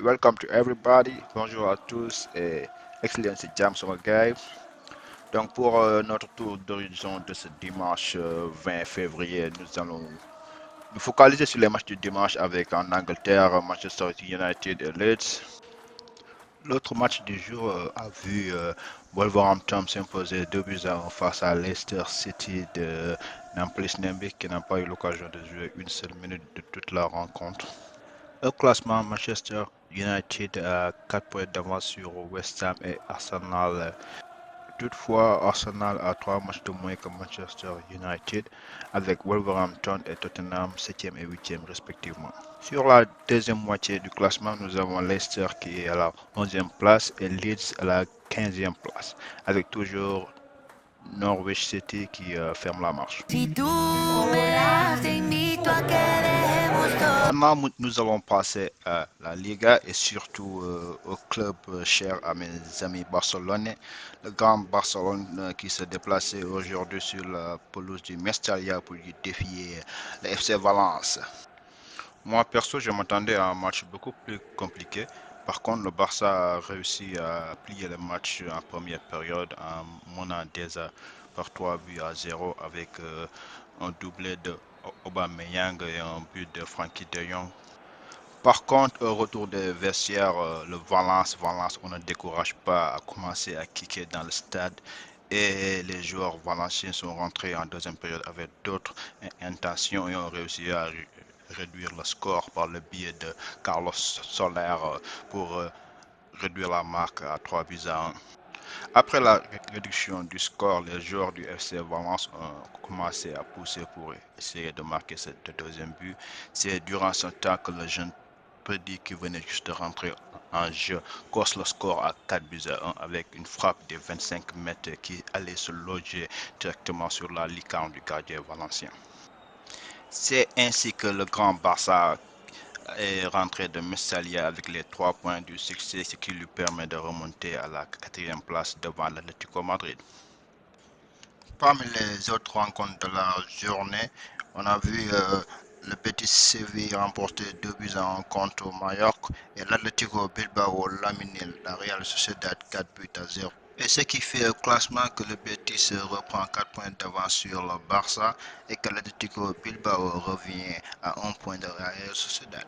welcome to everybody. Bonjour à tous et excellent, c'est James Guy. Donc pour notre tour d'horizon de ce dimanche 20 février, nous allons nous focaliser sur les matchs du dimanche avec en Angleterre Manchester United et Leeds. L'autre match du jour a vu Wolverhampton s'imposer 2 buts à 1 face à Leicester City de Nampalys Nembe qui n'a pas eu l'occasion de jouer une seule minute de toute la rencontre. Au classement, Manchester United a 4 points d'avance sur West Ham et Arsenal. Toutefois, Arsenal a 3 matchs de moins que Manchester United, avec Wolverhampton et Tottenham 7e et 8e respectivement. Sur la deuxième moitié du classement, nous avons Leicester qui est à la 11e place et Leeds à la 15e place, avec toujours Norwich City qui ferme la marche. Maintenant, nous allons passer à la Liga et surtout au club cher à mes amis barcelonais. Le Grand Barcelone qui se déplaçait aujourd'hui sur la pelouse du Mestalla pour y défier le FC Valence. Moi, perso, je m'attendais à un match beaucoup plus compliqué. Par contre, le Barça a réussi à plier le match en première période en menant déjà par 3 buts à 0 avec un doublé de Aubameyang et un but de Frankie de Jong. Par contre, au retour des vestiaires, le Valence, on ne décourage pas à commencer à kicker dans le stade et les joueurs valenciens sont rentrés en deuxième période avec d'autres intentions et ont réussi à réduire le score par le biais de Carlos Soler pour réduire la marque à 3 buts à 1. Après la réduction du score, les joueurs du FC Valence ont commencé à pousser pour essayer de marquer ce deuxième but. C'est durant ce temps que le jeune Prédit qui venait juste de rentrer en jeu corse le score à 4 buts à 1 avec une frappe de 25 mètres qui allait se loger directement sur la lucarne du gardien valencien. C'est ainsi que le grand Barça est rentré de Mestalla avec les 3 points du succès, ce qui lui permet de remonter à la 4e place devant l'Atlético Madrid. Parmi les autres rencontres de la journée, on a vu le Betis Séville remporter 2 buts à 1 contre Mallorca et l'Atlético Bilbao laminer la Real Sociedad 4 buts à 0. Et ce qui fait au classement que le Betis reprend 4 points d'avance sur le Barça et que l'Atlético Bilbao revient à 1 point de la Real Sociedad.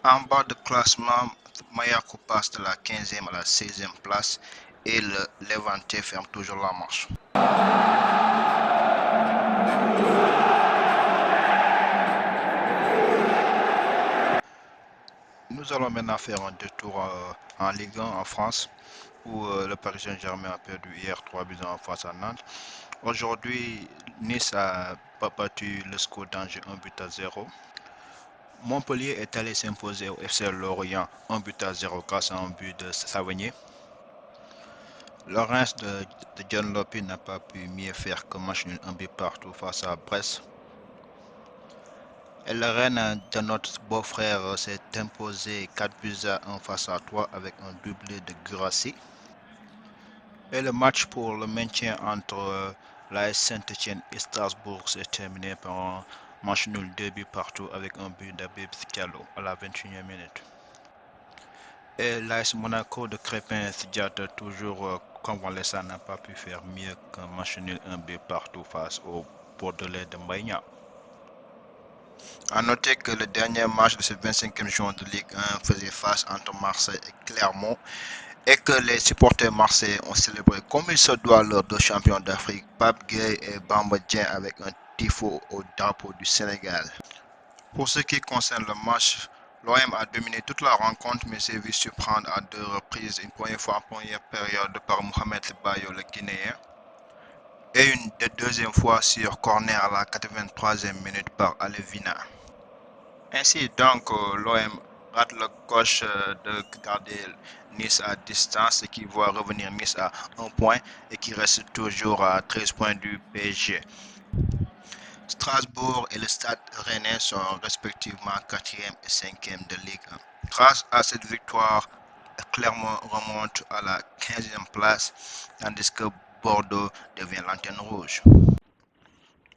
En bas de classement, Mallorca passe de la 15e à la 16e place et le Levante ferme toujours la marche. Nous allons maintenant faire un détour en Ligue 1 en France où le Paris Saint-Germain a perdu hier 3 buts en face à Nantes. Aujourd'hui, Nice a battu le SCO d'Angers 1 but à 0. Montpellier est allé s'imposer au FC Lorient 1 but à 0 grâce à un but de Savigny. Le Reims de John Lopy n'a pas pu mieux faire que match nul 1 but partout face à Brest. Et le Rennes de notre beau-frère s'est imposé 4 buts à 1 face à 3 avec un doublé de Guirassy. Et le match pour le maintien entre l'AS Saint-Etienne et Strasbourg s'est terminé par un match nul 2 buts partout avec un but d'Abib Diallo à la 21e minute. Et l'AS Monaco de Crépin Diatta, toujours convalescent, n'a pas pu faire mieux qu'un match nul 1 but partout face au Bordelais de Mbaïna. A noter que le dernier match de ce 25e journée de Ligue 1 faisait face entre Marseille et Clermont et que les supporters marseillais ont célébré comme il se doit leurs deux champions d'Afrique, Pape Gueye et Bamba Dieng, avec un tifo au drapeau du Sénégal. Pour ce qui concerne le match, l'OM a dominé toute la rencontre mais s'est vu surprendre à 2 reprises, une première fois en première période par Mohamed Bayo le Guinéen et une deuxième fois sur corner à la 83e minute par Alevina. Ainsi donc, l'OM rate le coche de garder Nice à distance, ce qui voit revenir Nice à 1 point et qui reste toujours à 13 points du PSG. Strasbourg et le Stade Rennais sont respectivement 4e et 5e de Ligue 1. Grâce à cette victoire, Clermont remonte à la 15e place, tandis que Bordeaux devient lanterne rouge.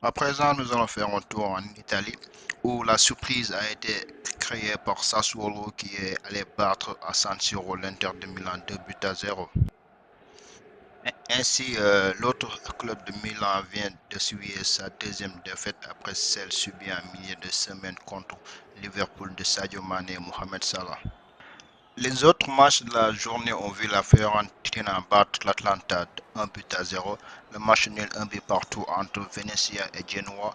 À présent, nous allons faire un tour en Italie où la surprise a été créée par Sassuolo qui est allé battre à San Siro l'Inter de Milan 2 buts à 0. Ainsi, l'autre club de Milan vient d'essuyer sa deuxième défaite après celle subie en milieu de semaine contre Liverpool de Sadio Mane et Mohamed Salah. Les autres matchs de la journée ont vu la Fiorentina battre l'Atlanta 1 but à 0, le match nul 1 but partout entre Venezia et Genoa,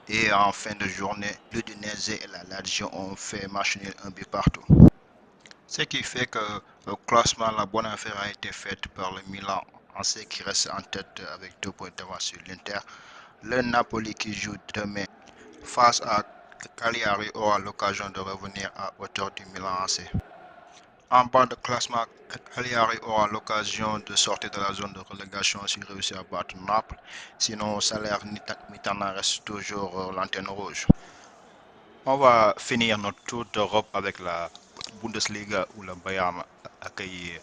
et en fin de journée, l'Udinese et la Lazio ont fait match nul 1 but partout. Ce qui fait que au classement, la bonne affaire a été faite par le Milan en ce qui reste en tête avec 2 points d'avance sur l'Inter. Le Napoli qui joue demain face à Cagliari aura l'occasion de revenir à hauteur du Milan AC. En bas de classement, Cagliari aura l'occasion de sortir de la zone de relégation s'il réussit à battre Naples. Sinon, Salernitana reste toujours l'antenne rouge. On va finir notre tour d'Europe avec la Bundesliga où le Bayern accueille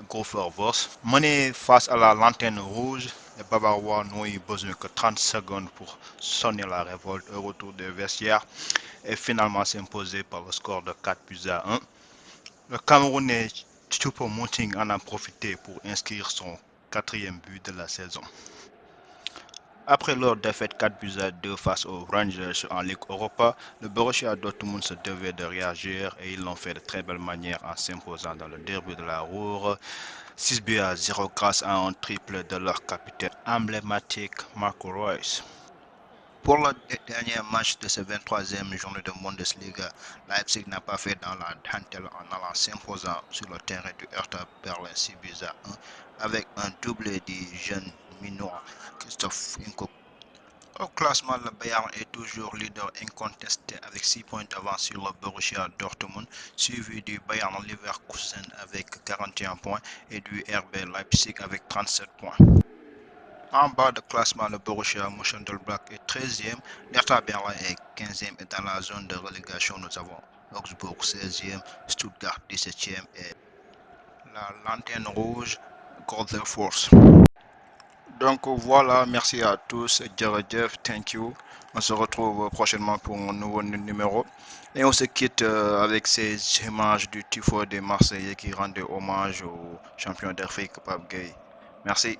Gopher Voss. Mené face à la lanterne rouge, les Bavarois n'ont eu besoin que 30 secondes pour sonner la révolte au retour des vestiaires et finalement s'imposer par le score de 4 buts à 1. Le Camerounais Choupo-Moting en a profité pour inscrire son quatrième but de la saison. Après leur défaite 4 buts à 2 face aux Rangers en Ligue Europa, le Borussia Dortmund se devait de réagir et ils l'ont fait de très belle manière en s'imposant dans le derby de la Ruhr 6 buts à 0 grâce à un triple de leur capitaine emblématique Marco Reus. Pour le dernier match de cette 23e journée de Bundesliga, Leipzig n'a pas fait dans la dentelle en allant s'imposant sur le terrain du Hertha Berlin 6 buts à 1 avec un doublé du jeune minois Christoph Inko. Au classement, le Bayern est toujours leader incontesté avec 6 points d'avance sur le Borussia Dortmund, suivi du Bayern Leverkusen avec 41 points et du RB Leipzig avec 37 points. En bas de classement, le Borussia Mönchengladbach est 13e, l'Hertha Berlin est 15e et dans la zone de relégation, nous avons Augsbourg 16e, Stuttgart 17e et la lanterne rouge Golden Force. Donc voilà, merci à tous, Jeff, thank you. On se retrouve prochainement pour un nouveau numéro. Et on se quitte avec ces images du tifo des Marseillais qui rendaient hommage au champion d'Afrique, Pape Gueye. Merci.